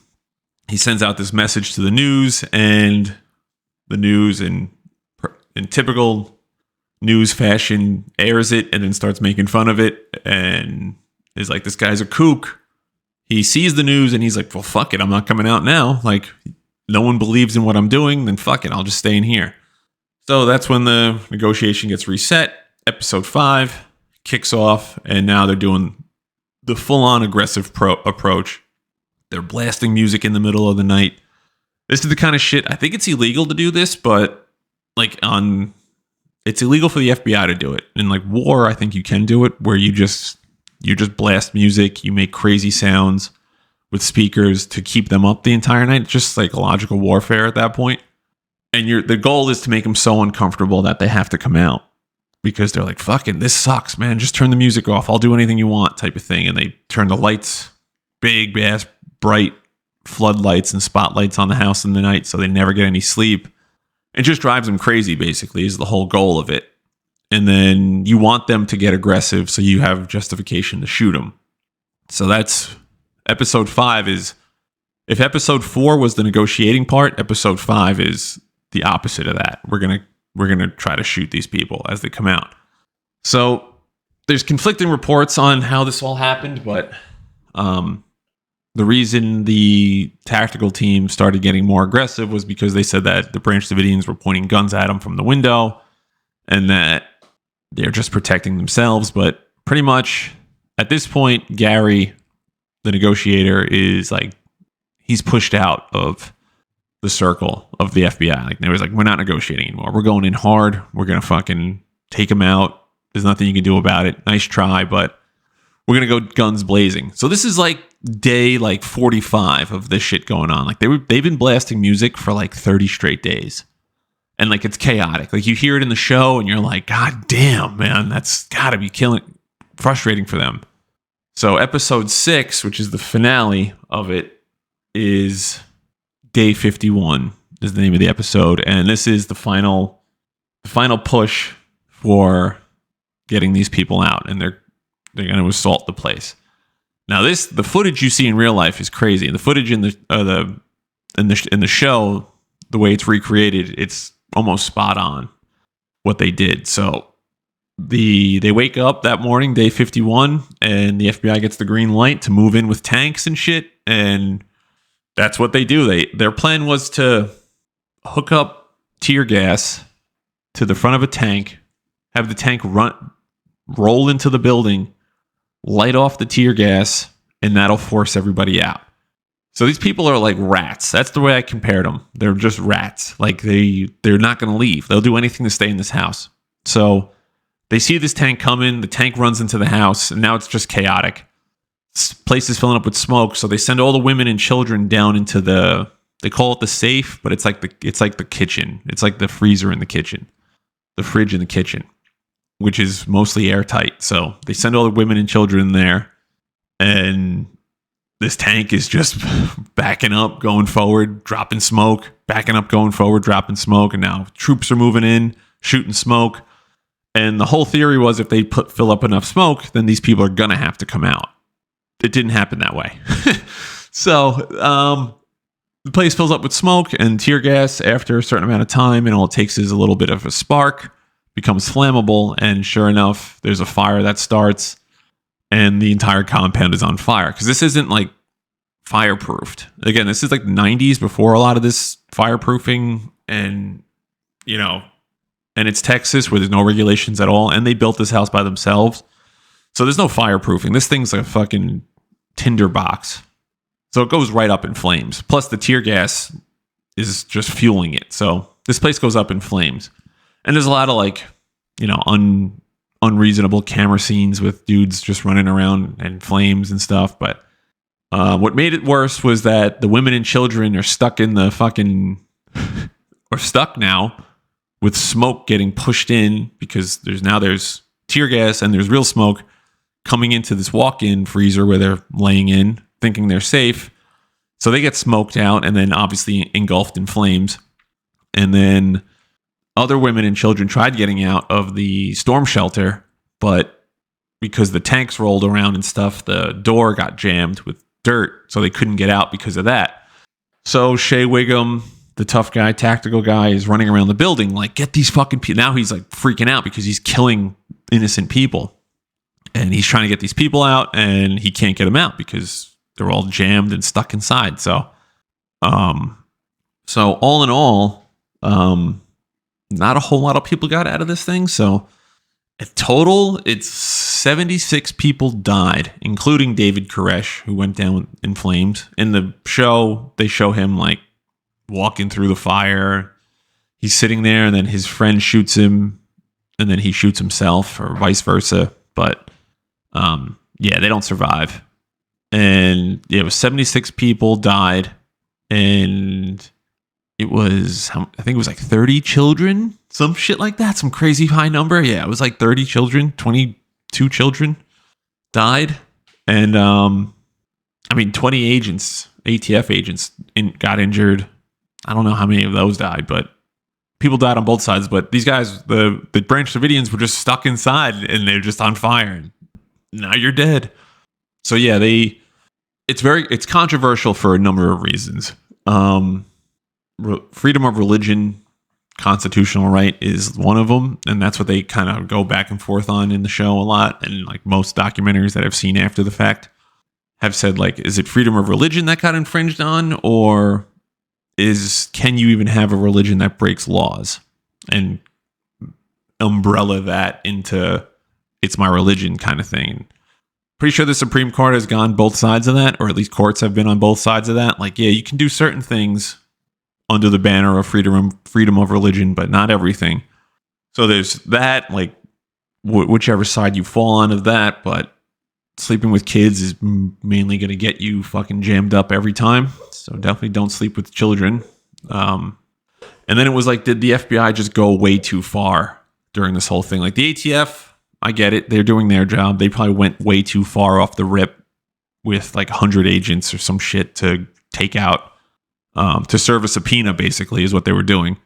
[SPEAKER 1] He sends out this message to the news, and the news, in typical news fashion, airs it and then starts making fun of it, and is like, this guy's a kook. He sees the news and he's like, well, fuck it, I'm not coming out now. Like, no one believes in what I'm doing, then fuck it, I'll just stay in here. So that's when the negotiation gets reset. Episode 5 kicks off, and now they're doing the full-on aggressive approach. They're blasting music in the middle of the night. This is the kind of shit, I think it's illegal to do this, but it's illegal for the FBI to do it. In like war, I think you can do it, where you just blast music, you make crazy sounds with speakers to keep them up the entire night. It's just psychological warfare at that point. And the goal is to make them so uncomfortable that they have to come out, because they're like, fucking, this sucks, man. Just turn the music off. I'll do anything you want, type of thing. And they turn the lights, big ass bright floodlights and spotlights on the house in the night, so they never get any sleep. It just drives them crazy, basically, is the whole goal of it. And then you want them to get aggressive, so you have justification to shoot them. So that's episode 5. Is, if episode 4 was the negotiating part, episode 5 is the opposite of that. We're gonna try to shoot these people as they come out. So there's conflicting reports on how this all happened, but the reason the tactical team started getting more aggressive was because they said that the Branch Davidians were pointing guns at them from the window, and that they're just protecting themselves. But pretty much at this point, Gary, the negotiator, is like, he's pushed out of the circle of the FBI. Like, they was like, we're not negotiating anymore. We're going in hard. We're going to fucking take them out. There's nothing you can do about it. Nice try, but we're going to go guns blazing. So this is like day like 45 of this shit going on. Like they've been blasting music for like 30 straight days. And like it's chaotic. Like you hear it in the show and you're like, God damn, man, that's got to be frustrating for them. So episode 6, which is the finale of it, is Day 51 is the name of the episode. And this is the final push for getting these people out, and they're going to assault the place. Now the footage you see in real life is crazy. And the footage in the show, the way it's recreated, it's almost spot on what they did. So they wake up that morning, day 51, and the FBI gets the green light to move in with tanks and shit, and that's what they do. Their plan was to hook up tear gas to the front of a tank, have the tank roll into the building, light off the tear gas, and that'll force everybody out. So these people are like rats. That's the way I compared them. They're just rats. Like they're not going to leave. They'll do anything to stay in this house. So they see this tank coming. The tank runs into the house, and now it's just chaotic. This place is filling up with smoke. So they send all the women and children down into they call it the safe, but it's like the kitchen. It's like the freezer in the kitchen, the fridge in the kitchen, which is mostly airtight. So they send all the women and children there, and this tank is just backing up, going forward, dropping smoke, backing up, going forward, dropping smoke. And now troops are moving in, shooting smoke. And the whole theory was if they fill up enough smoke, then these people are going to have to come out. It didn't happen that way. So the place fills up with smoke and tear gas after a certain amount of time, and all it takes is a little bit of a spark, becomes flammable, and sure enough, there's a fire that starts, and the entire compound is on fire. Because this isn't like fireproofed. Again, this is like the 90s before a lot of this fireproofing, and and it's Texas where there's no regulations at all, and they built this house by themselves. So there's no fireproofing. This thing's like a fucking tinder box. So it goes right up in flames. Plus the tear gas is just fueling it. So this place goes up in flames. And there's a lot of like, unreasonable camera scenes with dudes just running around and flames and stuff. But what made it worse was that the women and children are stuck in the fucking, or stuck now with smoke getting pushed in because there's tear gas and there's real smoke coming into this walk-in freezer where they're laying in, thinking they're safe. So they get smoked out and then obviously engulfed in flames. And then other women and children tried getting out of the storm shelter, but because the tanks rolled around and stuff, the door got jammed with dirt, so they couldn't get out because of that. So Shea Wiggum, the tough guy, tactical guy, is running around the building like, get these fucking people. Now he's like freaking out because he's killing innocent people. And he's trying to get these people out, and he can't get them out because they're all jammed and stuck inside. So all in all, not a whole lot of people got out of this thing. So in total, it's 76 people died, including David Koresh, who went down in flames. In the show, they show him like walking through the fire. He's sitting there, and then his friend shoots him, and then he shoots himself, or vice versa. But they don't survive. And it was 76 people died, and it was, I think it was like 30 children, some shit like that, some crazy high number. Yeah, it was like 30 children, 22 children died. And 20 agents, ATF agents got injured. I don't know how many of those died, but people died on both sides. But these guys, the Branch Davidians, were just stuck inside, and they're just on fire. And now you're dead. So yeah, it's controversial for a number of reasons. Freedom of religion, constitutional right, is one of them, and that's what they kind of go back and forth on in the show a lot. And like most documentaries that I've seen after the fact have said, like, is it freedom of religion that got infringed on, or can you even have a religion that breaks laws, and umbrella that into it's my religion kind of thing. Pretty sure the Supreme Court has gone both sides of that, or at least courts have been on both sides of that. Like, yeah, you can do certain things under the banner of freedom of religion, but not everything. So there's that. Like, whichever side you fall on of that, but sleeping with kids is mainly going to get you fucking jammed up every time. So definitely don't sleep with children. And then it was like, did the FBI just go way too far during this whole thing? Like the ATF, I get it. They're doing their job. They probably went way too far off the rip with like 100 agents or some shit to take out, to serve a subpoena, basically, is what they were doing.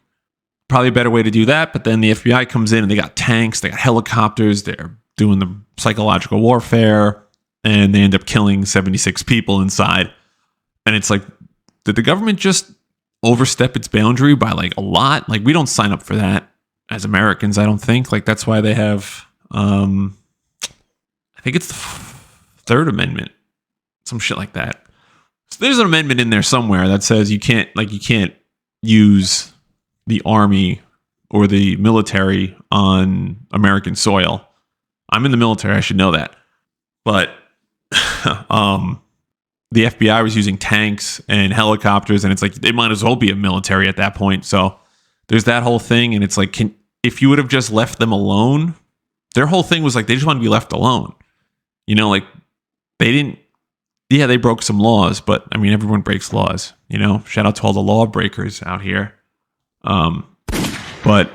[SPEAKER 1] Probably a better way to do that. But then the FBI comes in and they got tanks, they got helicopters, they're doing the psychological warfare, and they end up killing 76 people inside. And it's like, did the government just overstep its boundary by like a lot? Like, we don't sign up for that as Americans, I don't think. Like, that's why they have, I think it's the Third Amendment, some shit like that. So there's an amendment in there somewhere that says you can't use the army or the military on American soil. I'm in the military, I should know that. But the FBI was using tanks and helicopters, and it's like they might as well be a military at that point. So there's that whole thing, and it's like, if you would have just left them alone, their whole thing was like they just want to be left alone. You know, like they didn't. Yeah, they broke some laws, but I mean, everyone breaks laws. You know, shout out to all the lawbreakers out here. But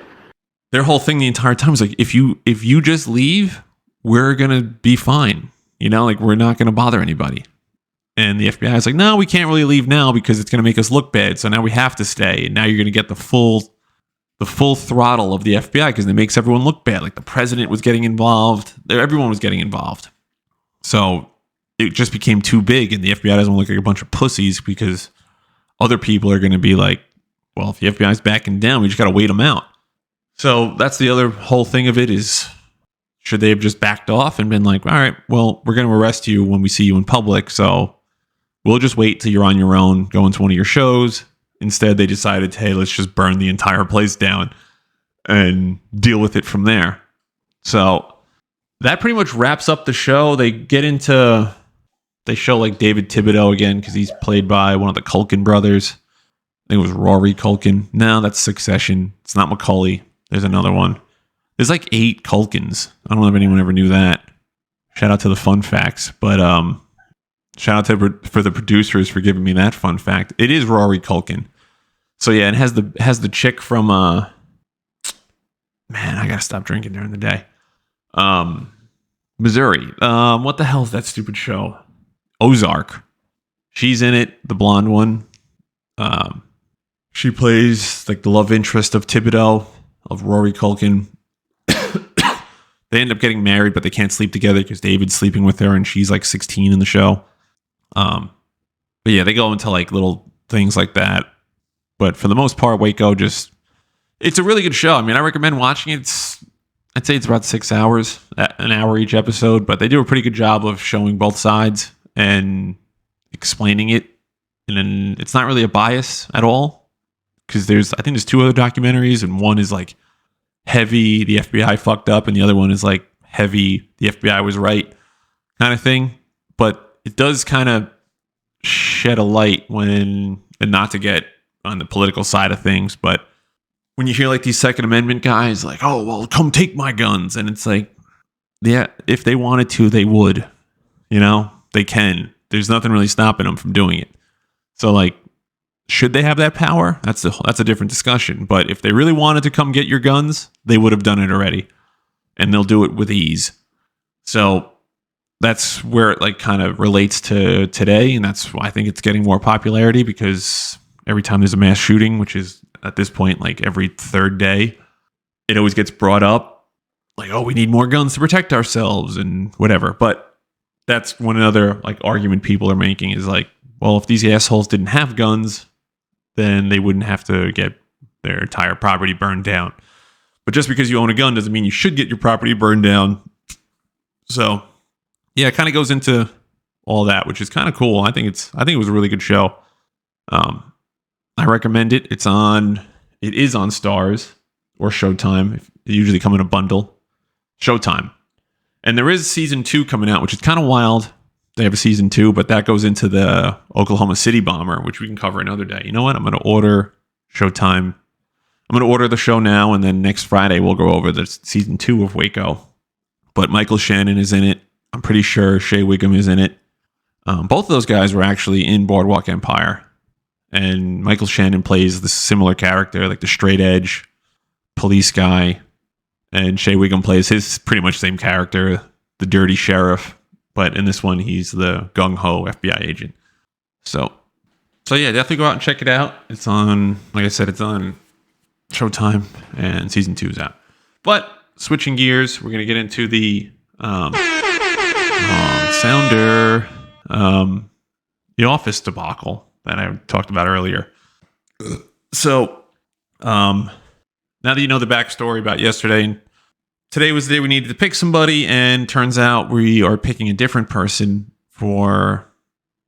[SPEAKER 1] their whole thing the entire time was like, if you just leave, we're gonna be fine. You know, like we're not gonna bother anybody. And the FBI is like, no, we can't really leave now because it's gonna make us look bad. So now we have to stay. And now you're gonna get the full throttle of the FBI because it makes everyone look bad. Like the president was getting involved. Everyone was getting involved. So it just became too big, and the FBI doesn't look like a bunch of pussies because other people are going to be like, well, if the FBI's backing down, we just got to wait them out. So that's the other whole thing of it is, should they have just backed off and been like, all right, well, we're going to arrest you when we see you in public, so we'll just wait till you're on your own, go into one of your shows. Instead, they decided, hey, let's just burn the entire place down and deal with it from there. So that pretty much wraps up the show. They show like David Thibodeau again because he's played by one of the Culkin brothers. I think it was Rory Culkin. No, that's Succession. It's not Macaulay. There's another one. There's like 8 Culkins. I don't know if anyone ever knew that. Shout out to the fun facts. But shout out for the producers for giving me that fun fact. It is Rory Culkin. So yeah, it has the chick from man, I gotta stop drinking during the day. Missouri. What the hell is that stupid show? Ozark. She's in it, the blonde one. She plays like the love interest of Thibodeau, of Rory Culkin. They end up getting married, but they can't sleep together because David's sleeping with her, and she's like 16 in the show. But yeah, they go into like little things like that. But for the most part, Waco it's a really good show. I mean, I recommend watching it. I'd say it's about 6 hours, an hour each episode, but they do a pretty good job of showing both sides and explaining it. And then it's not really a bias at all because I think there's 2 other documentaries, and one is like heavy, the FBI fucked up, and the other one is like heavy, the FBI was right kind of thing. But it does kind of shed a light and not to get on the political side of things, but when you hear like these Second Amendment guys like, oh, well, come take my guns. And it's like, yeah, if they wanted to, they would, you know, they can. There's nothing really stopping them from doing it. So like, should they have that power? That's a different discussion. But if they really wanted to come get your guns, they would have done it already, and they'll do it with ease. So that's where it like kind of relates to today. And that's why I think it's getting more popularity, because every time there's a mass shooting, which is at this point, like every 3rd day, it always gets brought up like, oh, we need more guns to protect ourselves and whatever. But that's one other like argument people are making is like, well, if these assholes didn't have guns, then they wouldn't have to get their entire property burned down. But just because you own a gun doesn't mean you should get your property burned down. So yeah, it kind of goes into all that, which is kind of cool. I think it was a really good show. I recommend it. It is on Stars or Showtime. They usually come in a bundle. Showtime. And there is season 2 coming out, which is kind of wild. They have a season 2, but that goes into the Oklahoma City bomber, which we can cover another day. You know what? I'm going to order Showtime. I'm going to order the show now, and then next Friday we'll go over the season 2 of Waco. but Michael Shannon is in it. I'm pretty sure Shea Wiggum is in it. Both of those guys were actually in Boardwalk Empire. And Michael Shannon plays this similar character, like the straight edge police guy. And Shea Wiggum plays his pretty much same character, the dirty sheriff. But in this one, he's the gung-ho FBI agent. So yeah, definitely go out and check it out. It's on, like I said, it's on Showtime, and season 2 is out. But switching gears, we're going to get into the Sounder, The Office debacle that I talked about earlier. So, now that you know the backstory about yesterday, today was the day we needed to pick somebody, and turns out we are picking a different person for,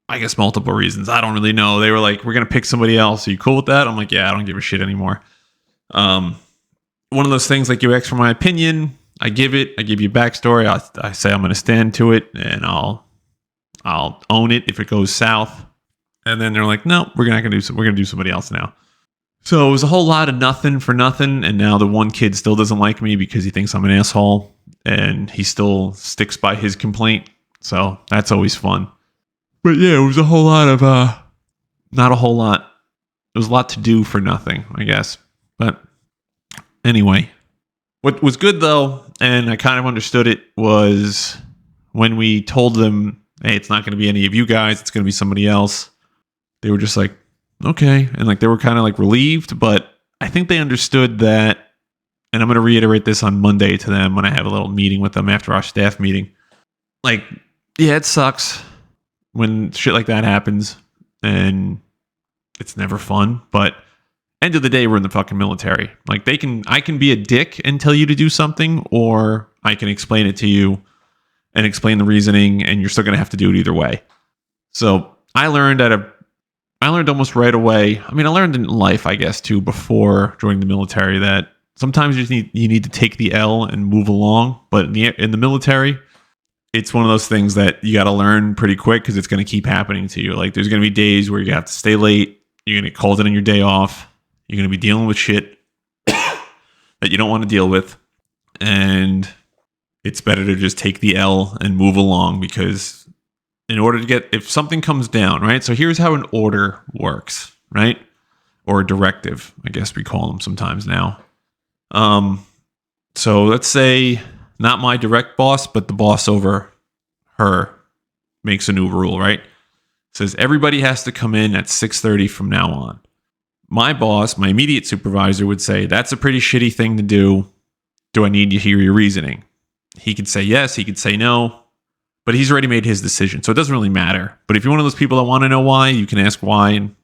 [SPEAKER 1] I guess, multiple reasons. I don't really know. They were like, we're going to pick somebody else. Are you cool with that? I'm like, yeah, I don't give a shit anymore. One of those things, like, you ask for my opinion, I give it. I give you a backstory. I say I'm going to stand to it, and I'll own it if it goes south. And then they're like, no, we're not going to do. We're going to do somebody else now. So it was a whole lot of nothing for nothing. And now the one kid still doesn't like me because he thinks I'm an asshole, and he still sticks by his complaint. So that's always fun. But yeah, it was a whole lot of not a whole lot. It was a lot to do for nothing, I guess. But anyway, what was good though, and I kind of understood it, was when we told them, hey, it's not going to be any of you guys, it's going to be somebody else. They were just like, okay. And like, they were kind of like relieved, but I think they understood that, and I'm going to reiterate this on Monday to them when I have a little meeting with them after our staff meeting. Like, yeah, it sucks when shit like that happens, and it's never fun, but end of the day, we're in the fucking military. Like, I can be a dick and tell you to do something, or I can explain it to you and explain the reasoning, and you're still going to have to do it either way. So I learned almost right away. I mean, I learned in life, I guess, too, before joining the military, that sometimes you need to take the L and move along. But in the military, it's one of those things that you got to learn pretty quick, because it's going to keep happening to you. Like, there's going to be days where you have to stay late. You're going to get called in on your day off. You're going to be dealing with shit that you don't want to deal with. And it's better to just take the L and move along, because in order to get, if something comes down, right? So here's how an order works, right? Or a directive, I guess we call them sometimes now. So let's say not my direct boss, but the boss over her makes a new rule, right? Says everybody has to come in at 6:30 from now on. My boss, my immediate supervisor, would say, that's a pretty shitty thing to do. Do I need to hear your reasoning? He could say yes, he could say no, but he's already made his decision, so it doesn't really matter. But if you're one of those people that want to know why, you can ask why, and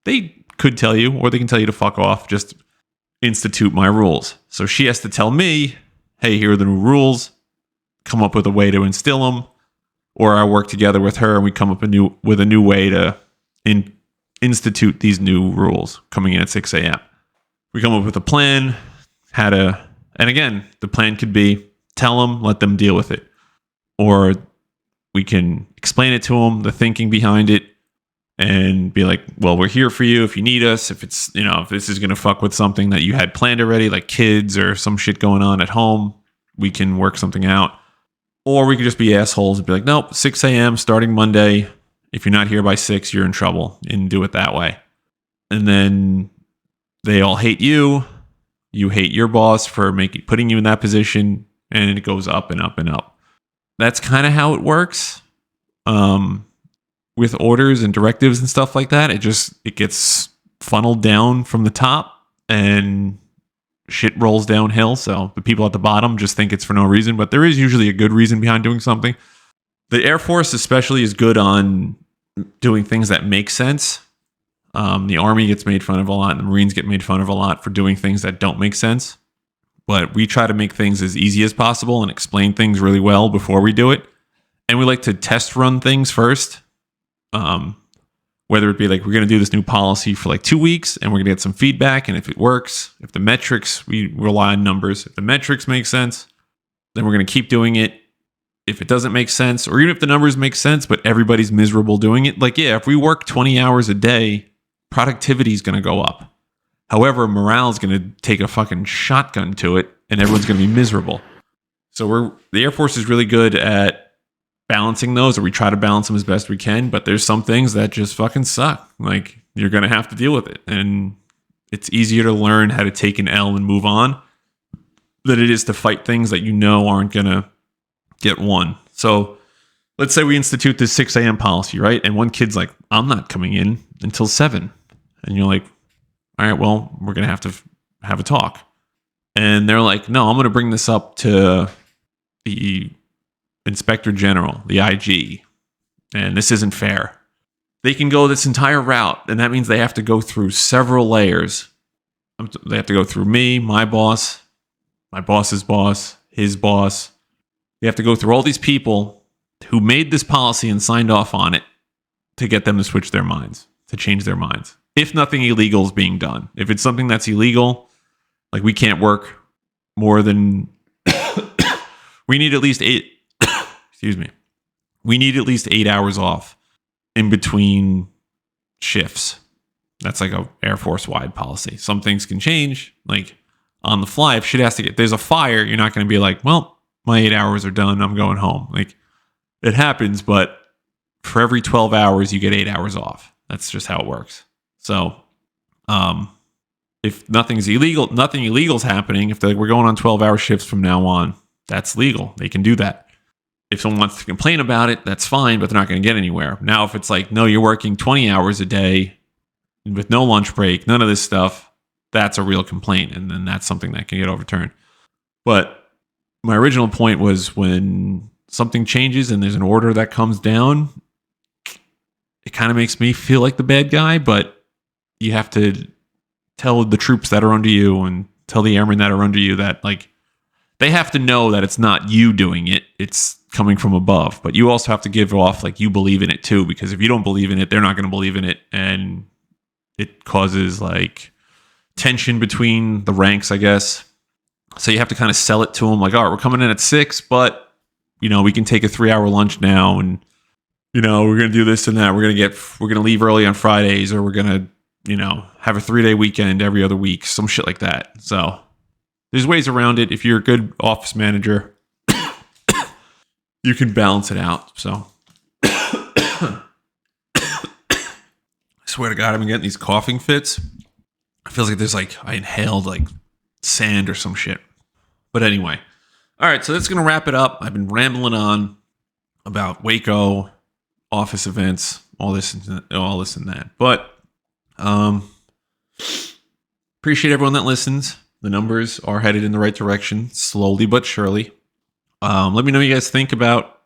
[SPEAKER 1] they could tell you, or they can tell you to fuck off, just institute my rules. So she has to tell me, hey, here are the new rules, come up with a way to instill them, or I work together with her and we come up with a new way to institute these new rules coming in at 6 a.m. We come up with a plan, and again, the plan could be tell them, let them deal with it. Or we can explain it to them, the thinking behind it, and be like, well, we're here for you if you need us. If it's, if this is going to fuck with something that you had planned already, like kids or some shit going on at home, we can work something out. Or we could just be assholes and be like, nope, 6 a.m. starting Monday. If you're not here by 6, you're in trouble, and do it that way. And then they all hate you. You hate your boss for putting you in that position, and it goes up and up and up. That's kind of how it works. With orders and directives and stuff like that, it gets funneled down from the top, and shit rolls downhill. So the people at the bottom just think it's for no reason, but there is usually a good reason behind doing something. The Air Force especially is good on doing things that make sense. The Army gets made fun of a lot, and the Marines get made fun of a lot for doing things that don't make sense. But we try to make things as easy as possible and explain things really well before we do it. And we like to test run things first. Whether it be like, we're going to do this new policy for like 2 weeks, and we're going to get some feedback. And if it works, if the metrics, we rely on numbers. If the metrics make sense, then we're going to keep doing it. If it doesn't make sense, or even if the numbers make sense, but everybody's miserable doing it, like, yeah, if we work 20 hours a day, productivity is going to go up. However, morale is going to take a fucking shotgun to it, and everyone's going to be miserable. So the Air Force is really good at balancing those, or we try to balance them as best we can, but there's some things that just fucking suck. Like, you're going to have to deal with it. And it's easier to learn how to take an L and move on than it is to fight things that you know aren't going to get won. So let's say we institute this 6 a.m. policy, right? And one kid's like, I'm not coming in until 7. And you're like, all right, well, we're going to have a talk. And they're like, no, I'm going to bring this up to the Inspector General, the IG. And this isn't fair. They can go this entire route, and that means they have to go through several layers. They have to go through me, my boss, my boss's boss, his boss. They have to go through all these people who made this policy and signed off on it to get them to switch their minds, to change their minds. If nothing illegal is being done. If it's something that's illegal, like we can't work more than... we need at least 8... excuse me. We need at least 8 hours off in between shifts. That's like a Air Force wide policy. Some things can change, like on the fly. If shit has to get, there's a fire, you're not going to be like, well, my 8 hours are done, I'm going home. Like, it happens, but for every 12 hours, you get 8 hours off. That's just how it works. So, if nothing's illegal, nothing illegal is happening. If we're going on 12-hour shifts from now on, that's legal. They can do that. If someone wants to complain about it, that's fine, but they're not going to get anywhere. Now, if it's like, no, you're working 20 hours a day with no lunch break, none of this stuff, that's a real complaint, and then that's something that can get overturned. But my original point was, when something changes and there's an order that comes down, it kind of makes me feel like the bad guy, but you have to tell the troops that are under you and tell the airmen that are under you that, like, they have to know that it's not you doing it. It's coming from above. But you also have to give off, like, you believe in it too, because if you don't believe in it, they're not going to believe in it. And it causes, like, tension between the ranks, I guess. So you have to kind of sell it to them, like, all right, we're coming in at 6, but, you know, we can take a 3-hour lunch now, and, you know, we're going to do this and that. We're going to leave early on Fridays, or we're going to, you know, have a 3-day weekend every other week, some shit like that. So there's ways around it. If you're a good office manager, you can balance it out. So I swear to God, I've been getting these coughing fits. It feels like I inhaled like sand or some shit. But anyway. All right, so that's going to wrap it up. I've been rambling on about Waco, office events, all this and that. But appreciate everyone that listens. The numbers are headed in the right direction, slowly but surely. Let me know what you guys think about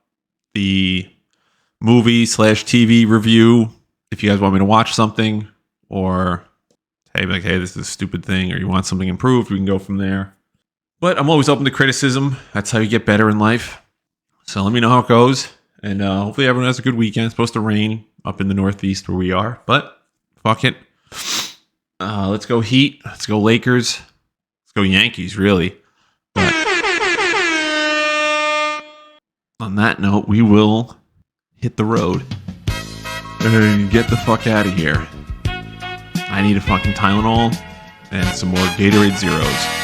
[SPEAKER 1] the movie/TV review. If you guys want me to watch something, or hey, this is a stupid thing, or you want something improved, we can go from there. But I'm always open to criticism. That's how you get better in life. So let me know how it goes. And hopefully everyone has a good weekend. It's supposed to rain up in the Northeast where we are. But fuck it. Let's go Heat. Let's go Lakers. Let's go Yankees, really. But on that note, we will hit the road and get the fuck out of here. I need a fucking Tylenol and some more Gatorade Zeros.